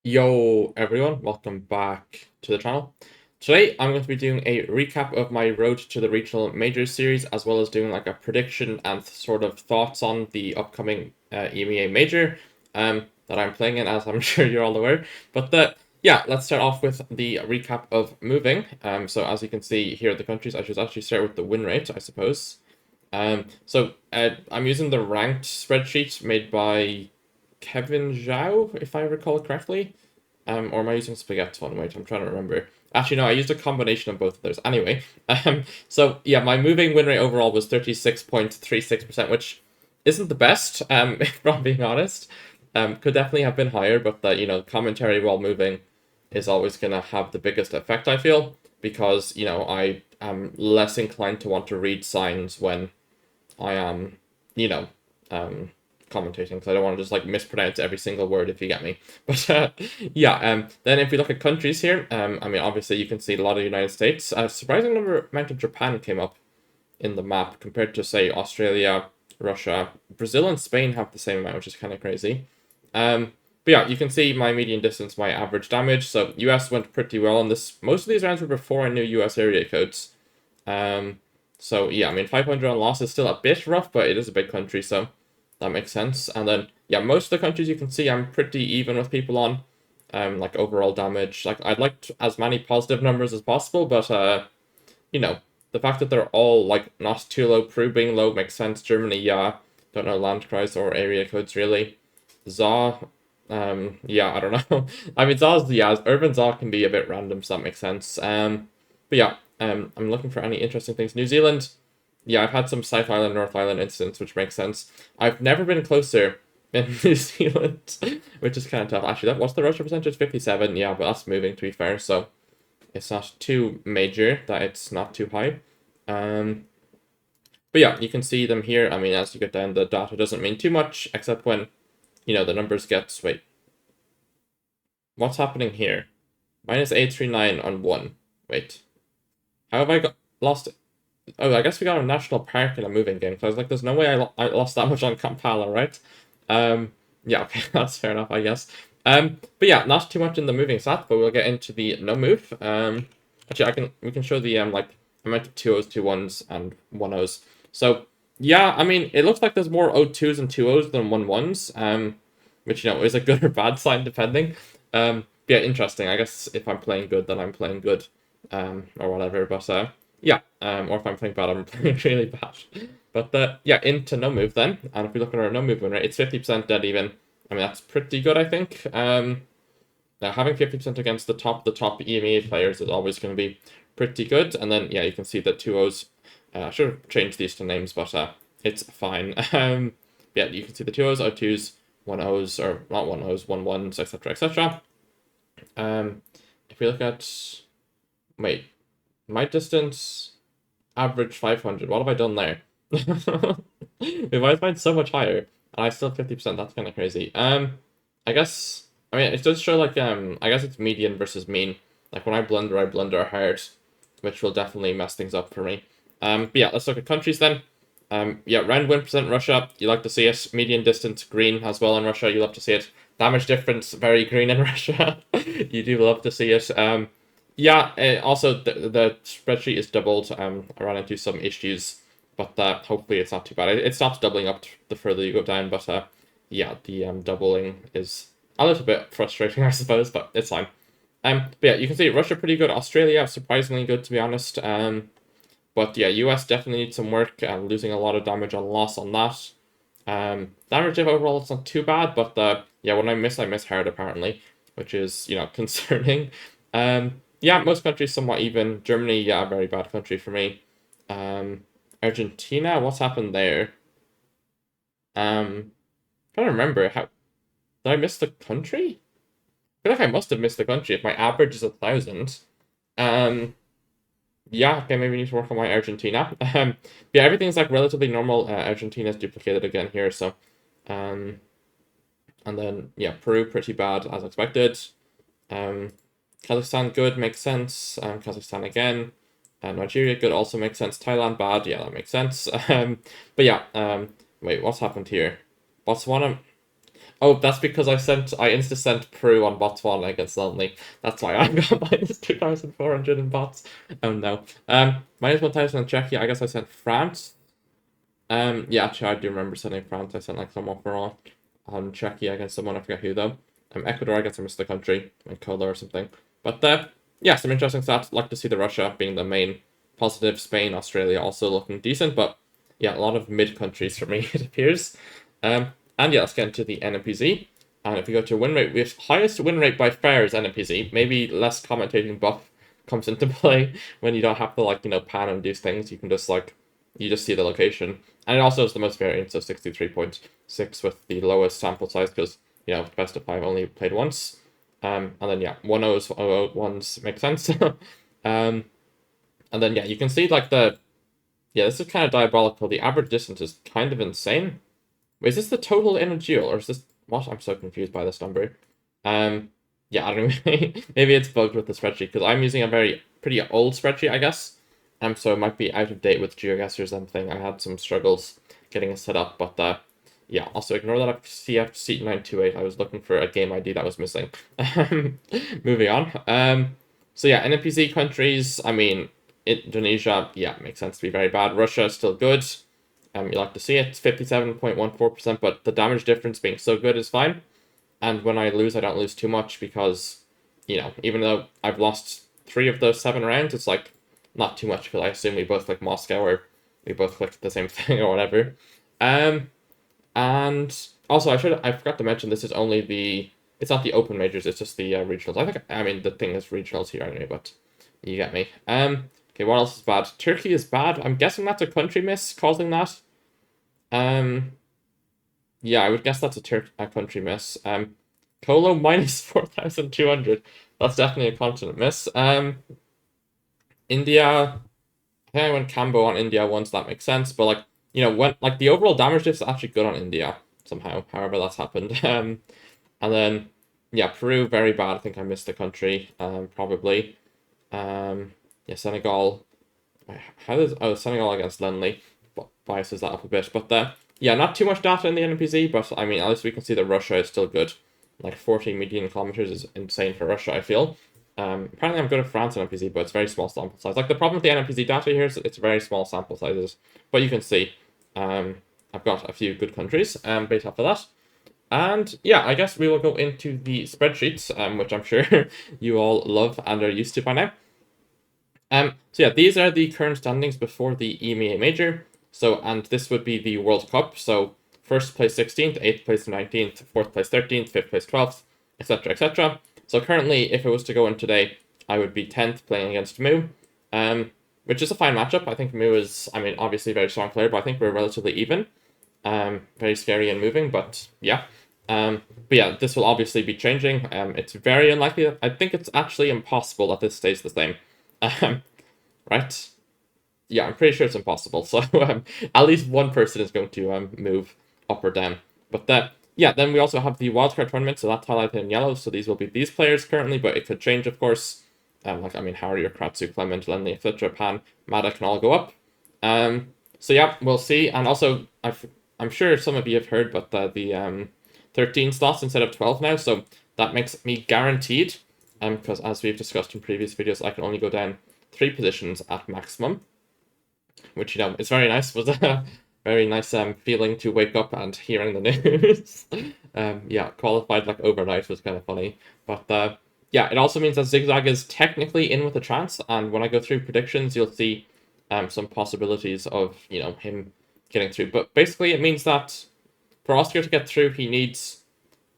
Yo everyone, welcome back to the channel. Today I'm going to be doing a recap of my Road to the Regional Major series, as well as doing like a prediction and sort of thoughts on the upcoming EMEA Major that I'm playing in, as I'm sure you're all aware. But yeah, let's start off with the recap of moving. So as you can see here, the countries, I should actually start with the win rate, I suppose. I'm using the ranked spreadsheet made by Kevin Zhao, if I recall correctly. Or am I using Spaghetti one? Wait, I'm trying to remember. Actually, no, I used a combination of both of those. Anyway, so yeah, my moving win rate overall was 36.36%, which isn't the best, if I'm being honest. Could definitely have been higher, but commentary while moving is always gonna have the biggest effect, I feel, because, I am less inclined to want to read signs when I am, you know, commentating, because I don't want to just like mispronounce every single word, if you get me. But yeah, then if we look at countries here, I mean, obviously you can see a lot of the United States. A surprising amount of Japan came up in the map compared to, say, Australia, Russia. Brazil and Spain have the same amount, which is kind of crazy. But yeah, you can see my median distance, my average damage. So US went pretty well on this. Most of these rounds were before I knew US area codes. So yeah, I mean, 500 on loss is still a bit rough, but it is a big country, so that makes sense. And then yeah, most of the countries you can see I'm pretty even with people on. Like overall damage. Like I'd like as many positive numbers as possible, but you know, the fact that they're all like not too low, Peru being low makes sense. Germany, yeah. Don't know Landkreis or area codes really. ZA, yeah, I don't know. I mean, ZA's, yeah, urban ZA can be a bit random, so that makes sense. But yeah, I'm looking for any interesting things. New Zealand, yeah, I've had some South Island, North Island incidents, which makes sense. I've never been closer in New Zealand, which is kind of tough. Actually, what's the Russia percentage? 57, yeah, but that's moving, to be fair, so it's not too major that it's not too high. But yeah, you can see them here. I mean, as you get down, the data doesn't mean too much, except when, the numbers get, wait, what's happening here? Minus 839 on 1. Wait, how have I lost it? Oh, I guess we got a national park in a moving game. So I was like, there's no way I lost that much on Kampala, right? Yeah, okay, that's fair enough, I guess. But yeah, not too much in the moving stat, but we'll get into the no move. Actually, we can show the like amount of 2 O's, 2 1s, and 1 O's. So yeah, I mean, it looks like there's more O2s and 2 O's than 1 1s. Which is a good or bad sign depending. Yeah, interesting. I guess if I'm playing good, then I'm playing good, or whatever. But yeah, or if I'm playing bad, I'm playing really bad. But yeah, into no move then. And if we look at our no move win rate, it's 50% dead even. I mean, that's pretty good, I think. Now having 50% against the top EMEA players is always going to be pretty good. And then yeah, you can see that 2 O's. I should have changed these to names, but it's fine. Yeah, you can see the 2 O's, O2s, 1 O's, or not 1 O's, 1 1s, etc., etc. If we look at, wait, my distance, average 500. What have I done there? If I find so much higher, and I still 50%, that's kind of crazy. I guess, I mean, it does show like, I guess it's median versus mean. Like when I blunder hard, which will definitely mess things up for me. But yeah, let's look at countries then. Yeah, round win percent Russia, you like to see it. Median distance green as well in Russia, you love to see it. Damage difference very green in Russia. You do love to see it. Yeah, also the spreadsheet is doubled. I ran into some issues, but hopefully it's not too bad. It stops doubling up the further you go down, but yeah, the doubling is a little bit frustrating, I suppose, but it's fine. But yeah, you can see Russia pretty good. Australia surprisingly good, to be honest. But yeah, US definitely needs some work. Losing a lot of damage on loss on that. Damage diff overall, it's not too bad, but yeah, when I miss hard apparently, which is, concerning. Yeah, most countries somewhat even. Germany, yeah, a very bad country for me. Argentina, what's happened there? Trying to remember, how did I miss the country? I feel like I must have missed the country if my average is 1,000. Yeah, okay, maybe we need to work on my Argentina. Yeah, everything's like relatively normal. Argentina's duplicated again here, so and then yeah, Peru pretty bad as expected. Kazakhstan good, makes sense. Kazakhstan again. Nigeria good, also makes sense. Thailand bad, yeah, that makes sense. But yeah, wait, what's happened here? Botswana. Oh, that's because I insta sent Peru on Botswana against Lonely. That's why I got minus 2,400 in bots. Oh no. Minus 1,000 in Czechia. I guess I sent France. Yeah, actually, I do remember sending France. I sent like someone for all on Czechia against someone. I forget who though. Ecuador. I guess I missed the country, like Cola or something. But yeah, some interesting stats. Like to see the Russia being the main positive. Spain, Australia also looking decent, but yeah, a lot of mid countries for me it appears. And yeah, let's get into the NMPZ. And if we go to win rate, we have highest win rate by far is NMPZ. Maybe less commentating buff comes into play when you don't have to like pan and do things. You can just you just see the location. And it also has the most variance, so 63.6 with the lowest sample size because, best of 5 only played once. And then, yeah, 1-0s, 0-1s make sense. And then, yeah, you can see, this is kind of diabolical. The average distance is kind of insane. Wait, is this the total in a duel, or is this... What? I'm so confused by this number. Yeah, I don't know. Maybe it's bugged with the spreadsheet, because I'm using a pretty old spreadsheet, I guess. So it might be out of date with GeoGuessr or something. I had some struggles getting it set up, but yeah, also ignore that CF seat 928. I was looking for a game ID that was missing. Moving on. So yeah, NMPZ countries, I mean, Indonesia, yeah, makes sense to be very bad. Russia is still good. You like to see it, 57.14%, but the damage difference being so good is fine. And when I lose, I don't lose too much because, even though I've lost 3 of those 7 rounds, it's like not too much because I assume we both click Moscow or we both clicked the same thing or whatever. And also I forgot to mention this is only it's not the open majors, it's just the regionals. I mean the thing is regionals here anyway, but you get me. Okay, what else is bad? Turkey is bad. I'm guessing that's a country miss causing that. Yeah, I would guess that's a country miss. Colo minus 4,200. That's definitely a continent miss. India, I think I went Cambo on India once, that makes sense, but when the overall damage diff is actually good on India somehow, however that's happened. And then yeah, Peru very bad. I think I missed the country, probably. Yeah, Senegal. Senegal against Lenley biases that up a bit, but yeah, not too much data in the NMPZ, but I mean at least we can see that Russia is still good. Like 40 median kilometers is insane for Russia, I feel. Apparently I'm good at France and NMPZ, but it's very small sample size. Like the problem with the NMPZ data here is it's very small sample sizes, but you can see I've got a few good countries based off of that. And yeah, I guess we will go into the spreadsheets, which I'm sure you all love and are used to by now. So yeah, these are the current standings before the EMEA Major. So, and this would be the World Cup. So, first place 16th, 8th place 19th, 4th place 13th, 5th place 12th, etc., etc. So currently, if it was to go in today, I would be 10th playing against Mu, which is a fine matchup. I think Mu is, I mean, obviously a very strong player, but I think we're relatively even. Very scary and moving, but yeah. But yeah, this will obviously be changing. It's very unlikely. I think it's actually impossible that this stays the same. Right? Yeah, I'm pretty sure it's impossible. So at least one person is going to move up or down. But yeah, then we also have the wildcard tournament, so that's highlighted in yellow. So these will be these players currently, but it could change, of course. Harry or Kratsu, Clement, Lenley, etc., Pan, Mada can all go up. So yeah, we'll see. And also, I'm sure some of you have heard, but the 13 slots instead of 12 now, so that makes me guaranteed. Because as we've discussed in previous videos, I can only go down 3 positions at maximum, which is very nice. Was a very nice feeling to wake up and hearing the news. Yeah, qualified overnight was kind of funny, but yeah, it also means that Zigzag is technically in with a chance, and when I go through predictions, you'll see some possibilities of him getting through. But basically, it means that for Oscar to get through, he needs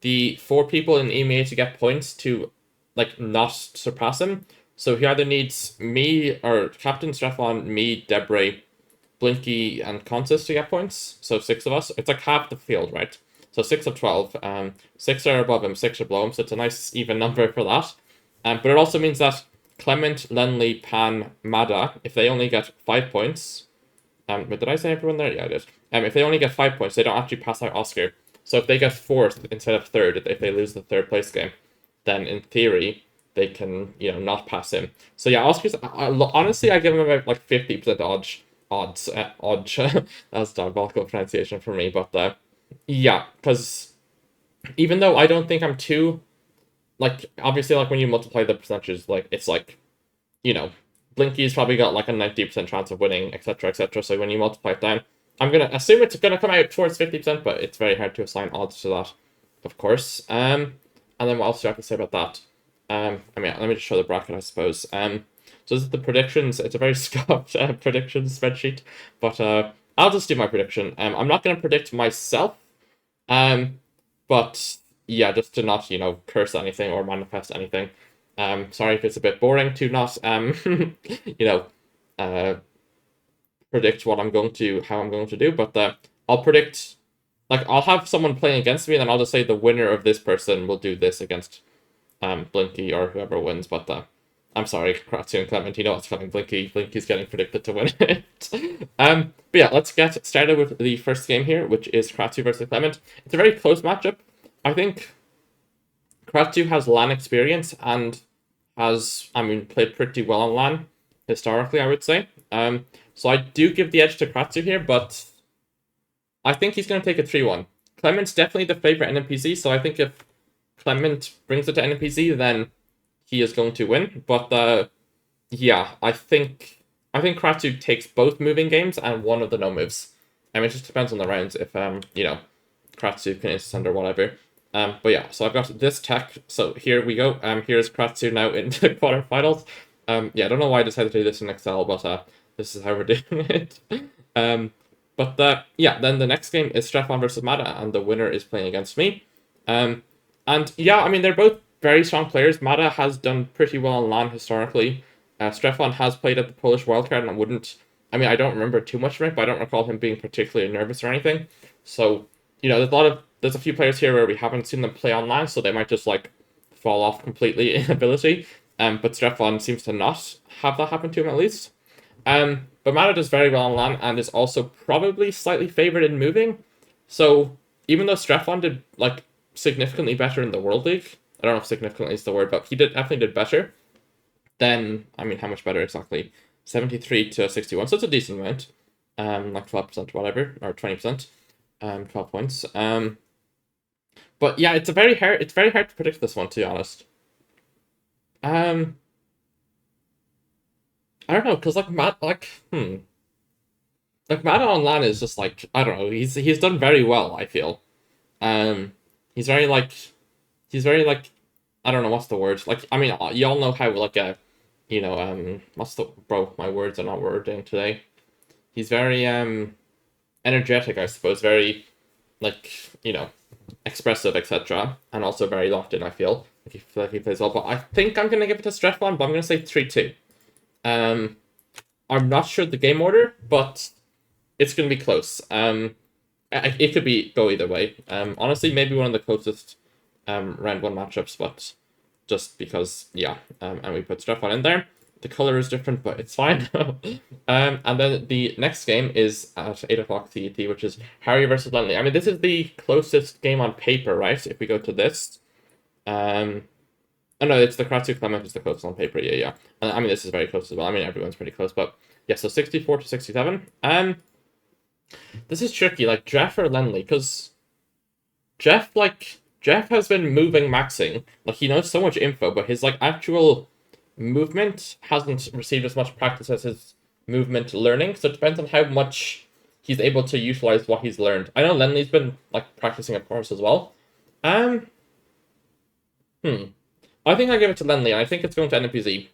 the 4 people in EMEA to get points to not surpass him. So he either needs me or Captain Stefan, me, Debray, Blinky, and Consis to get points. So 6 of us. It's like half the field, right? So 6 of 12. 6 are above him, 6 are below him. So it's a nice even number for that. But it also means that Clement, Lenley, Pan, Mada, if they only get 5 points. But did I say everyone there? Yeah, I did. If they only get 5 points, they don't actually pass out Oscar. So if they get 4th instead of 3rd, if they lose the 3rd place game, then in theory they can not pass him. So yeah, Oscar's honestly I give him about 50% odds. That's diabolical pronunciation for me, but yeah, because even though I don't think I'm too, like, obviously, like, when you multiply the percentages, like, it's like, you know, Blinky's probably got like a 90% chance of winning, etc., etc. So when you multiply it down, I'm gonna assume it's gonna come out towards 50%, but it's very hard to assign odds to that, of course. And then what else do I have to say about that? I mean, let me just show the bracket, I suppose. So this is the predictions. It's a very scuffed predictions spreadsheet, but I'll just do my prediction. I'm not gonna predict myself. But yeah, just to not, curse anything or manifest anything. Sorry if it's a bit boring to not, you know, uh, predict how I'm going to do, but I'll predict, like, I'll have someone playing against me, and then I'll just say the winner of this person will do this against, Blinky or whoever wins, but, I'm sorry, Kratzu and Clement, you know what's coming. Blinky's getting predicted to win it. But yeah, let's get started with the first game here, which is Kratzu versus Clement. It's a very close matchup. I think Kratzu has LAN experience and has, played pretty well on LAN historically, I would say. So I do give the edge to Kratzu here, but I think he's going to take a 3-1. Clement's definitely the favorite NMPZ, so I think if Clement brings it to NMPZ, then he is going to win. But yeah, I think Kratzu takes both moving games and one of the no moves. It just depends on the rounds if Kratzu can instant or whatever. But yeah, so I've got this tech. So here we go. Here's Kratzu now in the quarterfinals. Yeah, I don't know why I decided to do this in Excel, but this is how we're doing it. Yeah, then the next game is Stefan versus Mada, and the winner is playing against me. And yeah, they're both very strong players. Mada has done pretty well on LAN historically. Stefan has played at the Polish wildcard, and I don't remember too much from it, but I don't recall him being particularly nervous or anything. So, there's a few players here where we haven't seen them play on LAN, so they might just, like, fall off completely in ability. But Stefan seems to not have that happen to him, at least. But Mada does very well on LAN, and is also probably slightly favored in moving. So, even though Stefan did, like, significantly better in the World League, I don't know if significantly is the word, but he definitely did better. Then, how much better exactly? 73 to 61, so it's a decent amount. Like 12%, whatever, or 20%. 12 points. But yeah, it's very hard to predict this one, to be honest. I don't know, because Mada on LAN is just like, I don't know, he's done very well, I feel. He's very I don't know what's the word. You all know how my words are not wording today. He's very energetic, I suppose, very expressive, etc. And also very locked in, I feel. He plays well. But I think I'm gonna give it to Stefan, but I'm gonna say 3-2. I'm not sure the game order, but it's gonna be close. It could go either way. Honestly, maybe one of the closest round 1 matchups, but just because, yeah. And we put Stefan in there. The color is different, but it's fine. And then the next game is at 8 o'clock CET, which is Harry versus Lenley. This is the closest game on paper, right? If we go to this. Oh no, it's the Kratzu Clement is the closest on paper, yeah. And this is very close as well. Everyone's pretty close, but yeah, so 64 to 67. This is tricky, like Jeff or Lenley, because Jeff has been moving maxing. Like, he knows so much info, but his actual movement hasn't received as much practice as his movement learning, so it depends on how much he's able to utilize what he's learned. I know Lenley's been practicing, of course, as well. I think I give it to Lenley, and I think it's going to NMPZ.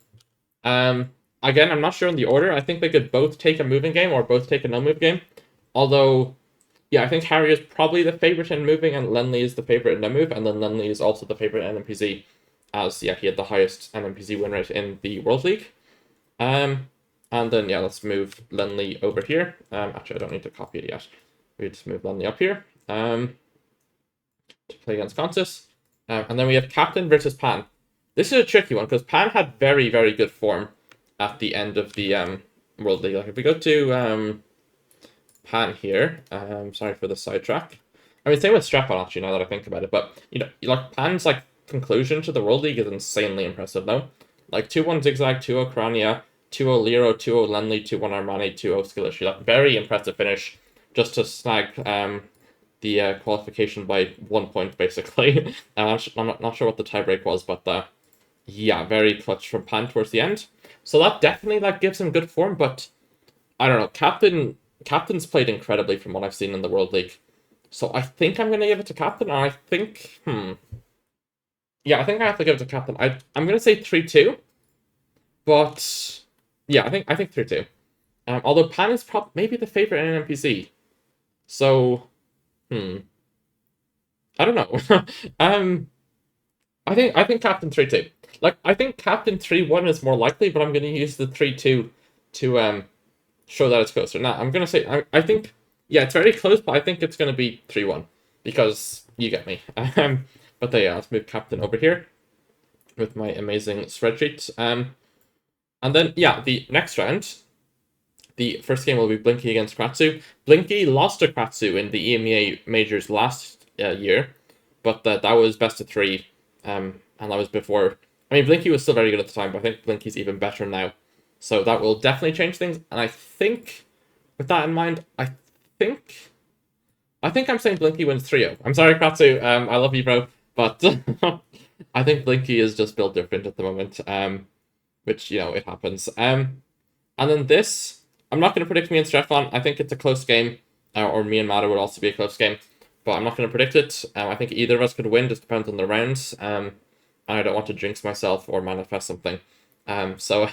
Again, I'm not sure in the order. I think they could both take a moving game or both take a no-move game. Although, yeah, I think Harry is probably the favorite in moving, and Lenley is the favorite in no-move, and then Lenley is also the favorite in NMPZ, as, yeah, he had the highest NMPZ win rate in the World League. And then, yeah, let's move Lenley over here. Actually, I don't need to copy it yet. We just move Lenley up here to play against Contis. And then we have Captain versus Pan. This is a tricky one, because Pan had very, very good form at the end of the World League. If we go to Pan here, sorry for the sidetrack. Same with Strapon, actually, now that I think about it. But, Pan's, conclusion to the World League is insanely impressive, though. 2-1 Zigzag, 2-0 Krania, 2-0 Lero, 2-0 Lenley, 2-1 Armani, 2-0 Skillish. Very impressive finish just to snag the qualification by 1 point, basically. I'm not sure what the tiebreak was, but yeah, very clutch from Pan towards the end. So that definitely like gives him good form, but I don't know. Captain's played incredibly from what I've seen in the World League. So I think I'm gonna give it to Captain, and I think yeah, I think I have to give it to Captain. I'm gonna say 3-2, but yeah, I think 3-2. Although Pan is maybe the favorite in NMPZ. So I don't know. I think Captain 3-2. Like I think Captain 3-1 is more likely, but I'm gonna use the 3-2 to show that it's closer. Now I'm gonna say I think yeah, it's very close, but I think it's gonna be 3-1 because you get me. But yeah, let's move Captain over here with my amazing spreadsheet. And then yeah, the next round, the first game will be Blinky against Kratzu. Blinky lost to Kratzu in the EMEA Majors last year, but that was best of 3, and that was before. I mean, Blinky was still very good at the time, but I think Blinky's even better now. So that will definitely change things. And I think, with that in mind, think I'm saying Blinky wins 3-0. I'm sorry, Kratzu. I love you, bro, but I think Blinky is just built different at the moment. Which it happens. And then this, I'm not going to predict me and Stefan. I think it's a close game, or me and Mata would also be a close game, but I'm not going to predict it. I think either of us could win. Just depends on the rounds. And I don't want to jinx myself or manifest something. So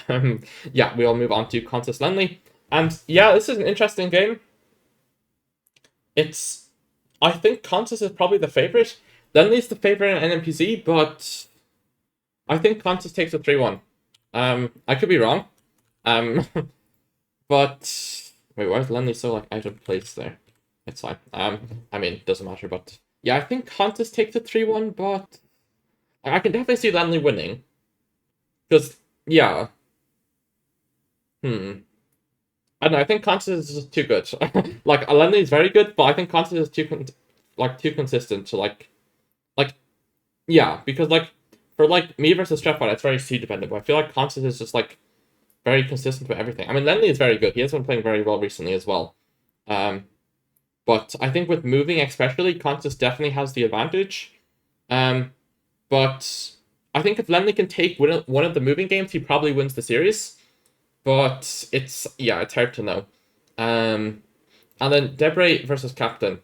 yeah, we'll move on to Consus Lenley. And yeah, this is an interesting game. I think Consus is probably the favorite. Lenley's the favorite in NMPZ, but I think Consus takes a 3-1. I could be wrong. But wait, why is Lenley so like out of place there? It's fine. I mean, it doesn't matter, but yeah, I think Consus takes a 3-1, but I can definitely see Lenley winning. Because yeah. I don't know, I think Consus is just too good. Like Lenley is very good, but I think Consus is too consistent to like yeah, because like for like me versus Stefan, it's very C dependent, but I feel like Consus is just like very consistent with everything. I mean, Lenley is very good. He has been playing very well recently as well. But I think with moving especially, Consus definitely has the advantage. But I think if Lenley can take one of the moving games, he probably wins the series. But it's hard to know. And then Debray versus Captain.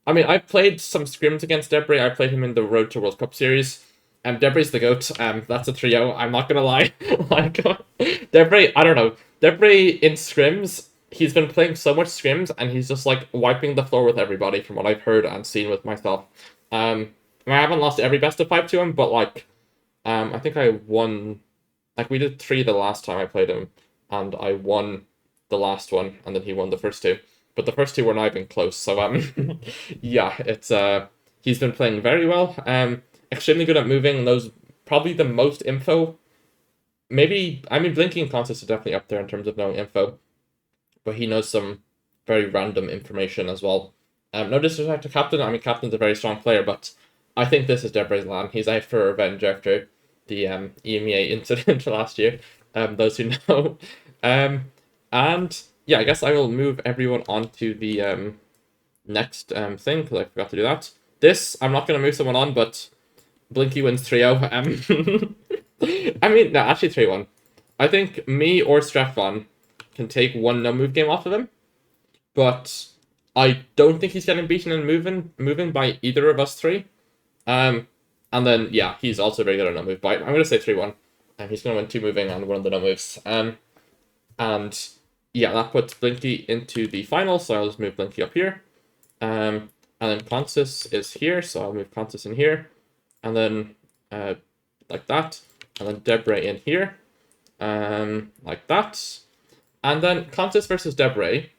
I mean, I played some scrims against Debray. I played him in the Road to World Cup series. Debray's the GOAT. That's a 3-0. I'm not gonna lie. Like, Debray, I don't know. Debray in scrims, he's been playing so much scrims, and he's just like wiping the floor with everybody from what I've heard and seen with myself. I haven't lost every best of 5 to him, but like, I think I won. Like we did 3 the last time I played him, and I won the last one, and then he won the first 2. But the first 2 were not even close. So yeah, it's he's been playing very well. Extremely good at moving, knows probably the most info. Maybe, I mean, Blinky and Consus are definitely up there in terms of knowing info, but he knows some very random information as well. No disrespect to Captain. I mean, Captain's a very strong player, but I think this is Debray's land. He's out for revenge after the EMEA incident last year. Those who know. And yeah, I guess I will move everyone on to the next thing, because I forgot to do that. This, I'm not going to move someone on, but Blinky wins 3-0. I mean, no, actually 3-1. I think me or Stefan can take one no-move game off of him, but I don't think he's getting beaten in moving by either of us 3. And then, yeah, he's also very good at no-move, but I'm going to say 3-1. And he's going to win 2 moving and 1 of the no-moves. And yeah, that puts Blinky into the final, so I'll just move Blinky up here. And then Consus is here, so I'll move Consus in here. And then like that. And then Debray in here. Like that. And then Consus versus Debray.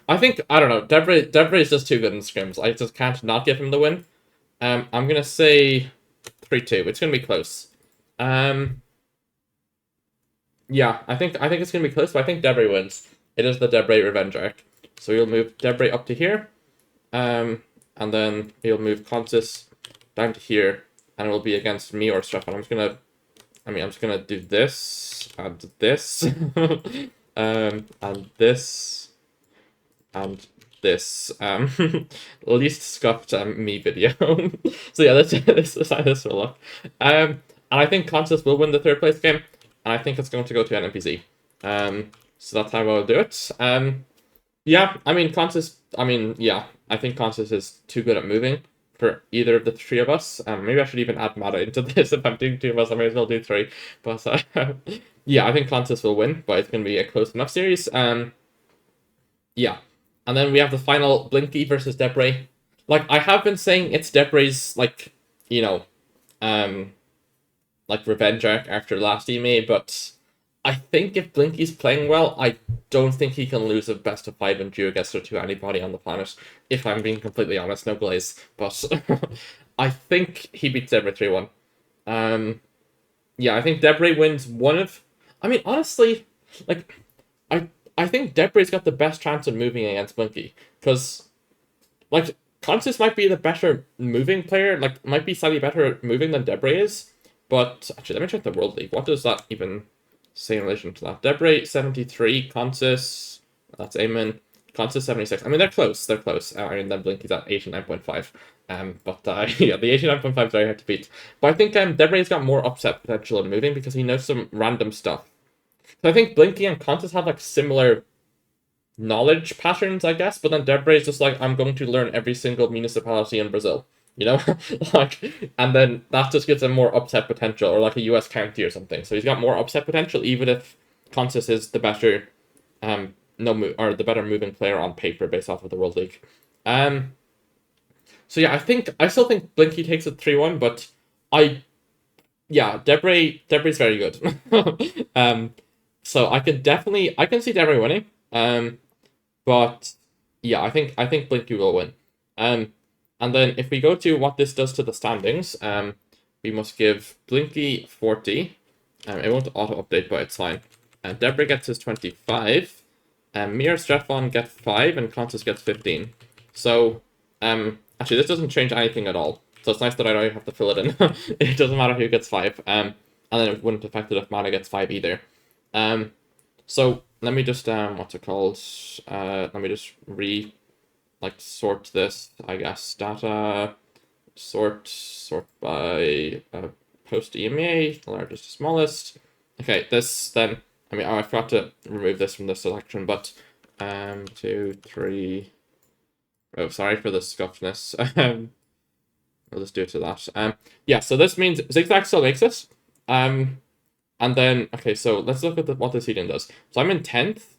I think, I don't know, Debray is just too good in scrims. I just can't not give him the win. I'm going to say 3-2. It's going to be close. Yeah, I think it's going to be close, but I think Debray wins. It is the Debray revenge arc. So we'll move Debray up to here. And then we'll move Consus down to here. And it will be against me or Stefan. I'm just gonna do this and this. And this and this least scuffed me video. So yeah, this is how this will look. And I think Consus will win the third place game, and I think it's going to go to NMPZ. So that's how I'll do it. Yeah, I mean Consus. Yeah, I think Consus is too good at moving for either of the three of us. Maybe I should even add Mata into this. If I'm doing two of us, I may as well do three. But yeah, I think Consus will win, but it's going to be a close enough series. Yeah. And then we have the final Blinky versus Debray. Like, I have been saying it's Debray's, like, you know, like, revenge arc after last EMEA, but I think if Blinky's playing well, I don't think he can lose a best of 5 in duo against to anybody on the planet, if I'm being completely honest, no glaze. But I think he beats Debray 3-1. Yeah, I think Debray wins one of... I mean, honestly, like, I think Debray's got the best chance of moving against Blinky, because, like, Consus might be the better moving player, like, might be slightly better at moving than Debray is, but, actually, let me check the World League. What does that even say in relation to that? Debray, 73, Consus, that's Amen, Consus, 76. I mean, they're close, I mean, then Blinky's at 89.5. But yeah, the 89.5 is very hard to beat. But I think Debray's got more upset potential in moving because he knows some random stuff. So I think Blinky and Consus have like similar knowledge patterns, I guess, but then Debray is just like, I'm going to learn every single municipality in Brazil, you know? Like, and then that just gives him more upset potential, or like a US county or something. So he's got more upset potential, even if Consus is the better, the better moving player on paper based off of the World League. So yeah, I still think Blinky takes it 3-1, but Debray's very good. So I can see Debray winning. But yeah, I think Blinky will win. And then if we go to what this does to the standings, we must give Blinky 40. It won't auto update, but it's fine. And Debray gets his 25. Mir Strefon gets 5, and Consus gets 15. So actually, this doesn't change anything at all. So it's nice that I don't have to fill it in. It doesn't matter who gets 5. And then it wouldn't affect it if Mana gets 5 either. So let me just let me just sort this, I guess. Data sort by post EMEA, largest to smallest. Okay, this then, I mean, I forgot to remove this from the selection, but 2, 3. Oh, sorry for the scuffness. I'll just do it to that. Yeah, so this means Zigzag still makes it. And then, okay, so let's look at what the seeding does. So I'm in 10th,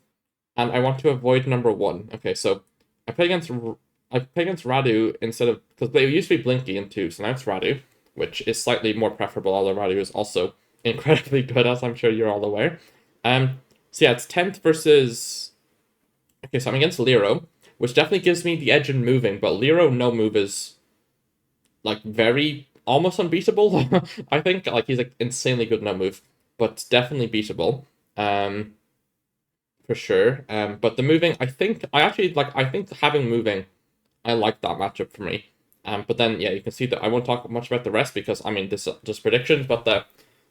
and I want to avoid number 1. Okay, so I play against Radu instead of, because they used to be Blinky in 2, so now it's Radu, which is slightly more preferable, although Radu is also incredibly good, as I'm sure you're all aware. So yeah, it's 10th versus, okay, so I'm against Lero, which definitely gives me the edge in moving, but Lero no move is, like, very, almost unbeatable, I think. Like, he's, like, insanely good no move, but definitely beatable, for sure. But the moving, I think having moving, I like that matchup for me. But then, yeah, you can see that I won't talk much about the rest because, I mean, this is just predictions, but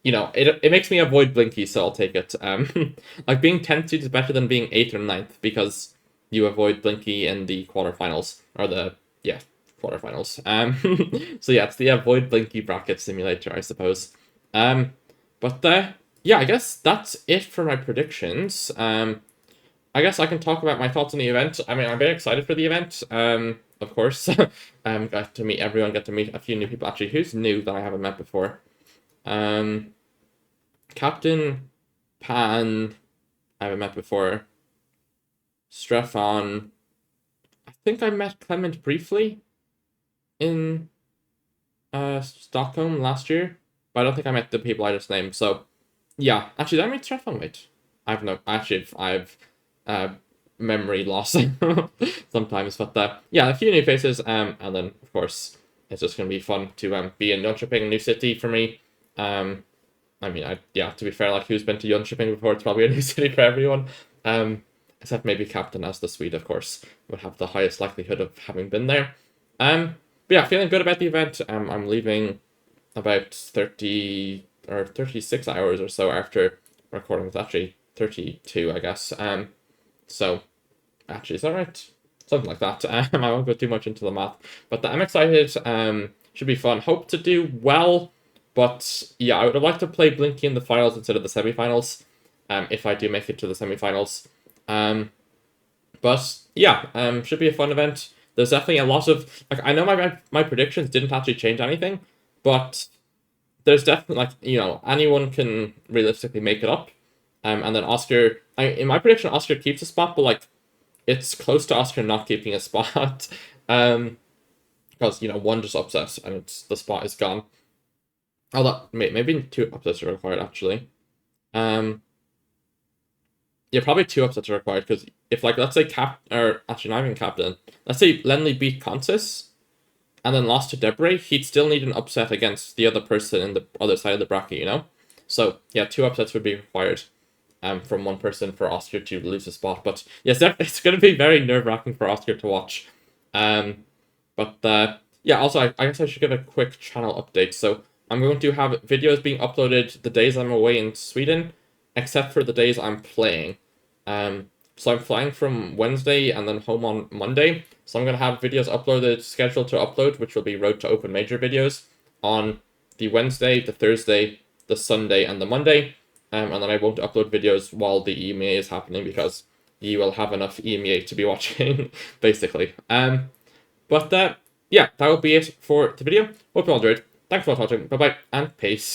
it makes me avoid Blinky, so I'll take it. Like, being 10th seed is better than being 8th or 9th because you avoid Blinky in the quarterfinals, or quarterfinals. So yeah, it's the avoid Blinky bracket simulator, I suppose. But yeah, I guess that's it for my predictions. I guess I can talk about my thoughts on the event. I mean, I'm very excited for the event. Of course. Got to meet everyone, got to meet a few new people. Actually, who's new that I haven't met before? Captain Pan, I haven't met before. Strefon. I think I met Clement briefly in Stockholm last year, but I don't think I met the people I just named. So yeah, actually, did I meet Strefon? Wait, I've memory loss sometimes, but yeah, a few new faces, and then of course it's just gonna be fun to be in Jönköping, new city for me. I mean, to be fair, like, who's been to Jönköping before? It's probably a new city for everyone. Except maybe Captain, as the Swede, of course, would have the highest likelihood of having been there. But yeah, feeling good about the event. I'm leaving about 30 or 36 hours or so after recording. It's actually 32, I guess. So, actually, is that right? something like that. I won't go too much into the math, but I'm excited. Should be fun. Hope to do well, but yeah, I would have liked to play Blinky in the finals instead of the semifinals. If I do make it to the semifinals. But yeah, should be a fun event. There's definitely a lot of like I know my predictions didn't actually change anything, but there's definitely like anyone can realistically make it up. And then Oscar, in my prediction, Oscar keeps a spot, but like it's close to Oscar not keeping a spot. Because one just upset and the spot is gone. Although maybe 2 upsets are required actually. Yeah, probably 2 upsets are required because if like let's say or actually not even captain, let's say Lenley beat Consis and then lost to Debray, he'd still need an upset against the other person in the other side of the bracket, So yeah, 2 upsets would be required. From one person for Oscar to lose a spot, but yes, it's going to be very nerve-wracking for Oscar to watch. But yeah, also I guess I should give a quick channel update. So I'm going to have videos being uploaded the days I'm away in Sweden, except for the days I'm playing. So I'm flying from Wednesday and then home on Monday. So I'm going to have videos uploaded, scheduled to upload, which will be Road to Open Major videos on the Wednesday, the Thursday, the Sunday, and the Monday. And then I won't upload videos while the EMEA is happening because you will have enough EMEA to be watching, basically. But yeah, that will be it for the video. Hope you all enjoyed. Thanks for watching. Bye-bye, and peace.